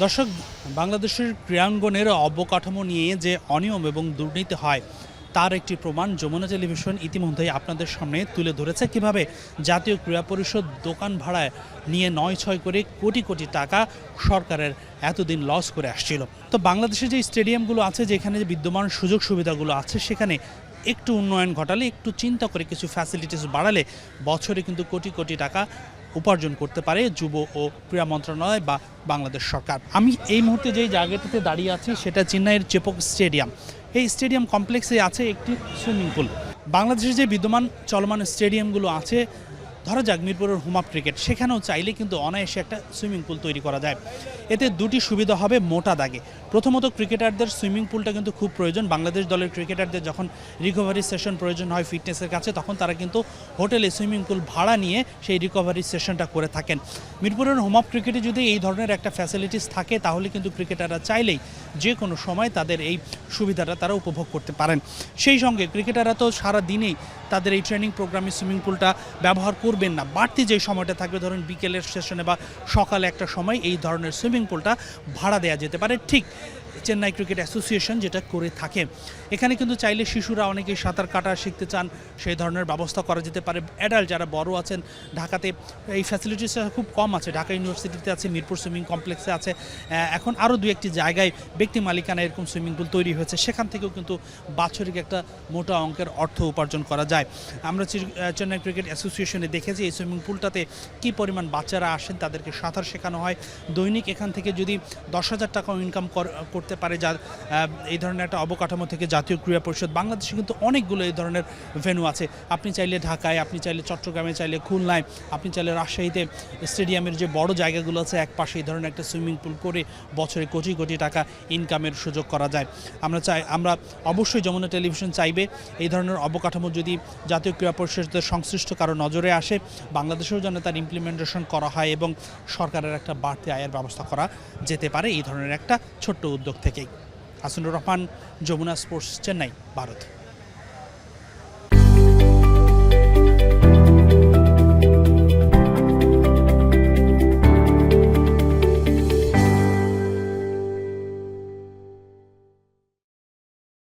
দর্শক, বাংলাদেশের ক্রীড়াঙ্গনের অবকাঠামো নিয়ে যে অনিয়ম এবং দুর্নীতি হয় তার একটি প্রমাণ যমুনা টেলিভিশন ইতিমধ্যেই আপনাদের সামনে তুলে ধরেছে। কিভাবে জাতীয় ক্রীড়া পরিষদ দোকান ভাড়ায় নিয়ে ৯-৬ করে কোটি কোটি টাকা সরকারের এতদিন লস করে আসছিল। তো বাংলাদেশে যে স্টেডিয়ামগুলো আছে, যেখানে যে বিদ্যমান সুযোগ সুবিধাগুলো আছে, সেখানে একটু উন্নয়ন ঘটালে, একটু চিন্তা করে কিছু ফ্যাসিলিটিস বাড়ালে বছরে কিন্তু কোটি কোটি টাকা উপার্জন করতে পারে যুব ও ক্রীড়া মন্ত্রণালয় বা বাংলাদেশ সরকার। আমি এই মুহূর্তে যেই জায়গাটিতে দাঁড়িয়ে আছি সেটা চেন্নাইয়ের চেপক স্টেডিয়াম। এই স্টেডিয়াম কমপ্লেক্সে আছে একটি সুইমিং পুল। বাংলাদেশের যে বিদ্যমান চলমান স্টেডিয়ামগুলো আছে, ধরা যাক মিরপুরের হুমাপ ক্রিকেট, সেখানেও চাইলে কিন্তু অনায়াসে একটা সুইমিং পুল তৈরি করা যায়। এতে দুটি সুবিধা হবে মোটা দাগে। প্রথমত, ক্রিকেটারদের সুইমিং পুলটা কিন্তু খুব প্রয়োজন। বাংলাদেশ দলের ক্রিকেটারদের যখন রিকভারি সেশন প্রয়োজন হয় ফিটনেসের কাছে, তখন তারা কিন্তু হোটেলে সুইমিং পুল ভাড়া নিয়ে সেই রিকভারি সেশনটা করে থাকেন। মিরপুরের হুমাপ ক্রিকেটে যদি এই ধরনের একটা ফ্যাসিলিটিস থাকে, তাহলে কিন্তু ক্রিকেটাররা চাইলেই যে কোনো সময় তাদের এই সুবিধাটা তারা উপভোগ করতে পারেন। সেই সঙ্গে ক্রিকেটাররা তো সারা দিনেই তাদের এই ট্রেনিং প্রোগ্রামে সুইমিং পুলটা ব্যবহার করবেন না। বাড়তি যে সময়টা থাকবে, ধরুন বিকেলের সেশনে বা সকালে একটা সময় এই ধরনের সুইমিং পুলটা ভাড়া দেওয়া যেতে পারে, ঠিক চেন্নাই ক্রিকেট অ্যাসোসিয়েশন যেটা করে থাকে। এখানে কিন্তু চাইলে শিশুরা অনেকেই সাঁতার কাটা শিখতে চান, সেই ধরনের ব্যবস্থা করা যেতে পারে। অ্যাডাল্ট যারা বড় আছেন, ঢাকাতে এই ফ্যাসিলিটিসটা খুব কম আছে। ঢাকা ইউনিভার্সিটিতে আছে, মিরপুর সুইমিং কমপ্লেক্সে আছে, এখন আরও দু একটি জায়গায় ব্যক্তি মালিকানা এরকম সুইমিং পুল তৈরি হয়েছে। সেখান থেকেও কিন্তু বাৎসরিক একটা মোটা অঙ্কের অর্থ উপার্জন করা যায়। আমরা চেন্নাই ক্রিকেট অ্যাসোসিয়েশনে দেখেছি এই সুইমিং পুলটাতে কী পরিমাণ বাচ্চারা আসেন, তাদেরকে সাঁতার শেখানো হয়। দৈনিক এখান থেকে যদি 10,000 টাকাও ইনকাম করতে পারে, যার এই ধরনের একটা অবকাঠামো থেকে জাতীয় ক্রীড়া পরিষদ। বাংলাদেশে কিন্তু অনেকগুলো এই ধরনের ভেন্যু আছে। আপনি চাইলে ঢাকায়, আপনি চাইলে চট্টগ্রামে, চাইলে খুলনায়, আপনি চাইলে রাজশাহীতে স্টেডিয়ামের যে বড় জায়গাগুলো আছে, এক পাশে এই ধরনের একটা সুইমিং পুল করে বছরে কোটি কোটি টাকা ইনকামের সুযোগ করা যায়। আমরা অবশ্যই যমুনা টেলিভিশন চাইবে এই ধরনের অবকাঠামো যদি জাতীয় ক্রীড়া পরিষদের সংশ্লিষ্ট কারো নজরে আসে, বাংলাদেশেও যেন তার ইমপ্লিমেন্টেশন করা হয় এবং সরকারের একটা বাড়তি আয়ের ব্যবস্থা করা যেতে পারে এই ধরনের একটা ছোট্ট উদ্যোগ থেকেই। হাসিনুর রহমান, যমুনা স্পোর্টস, চেন্নাই, ভারত।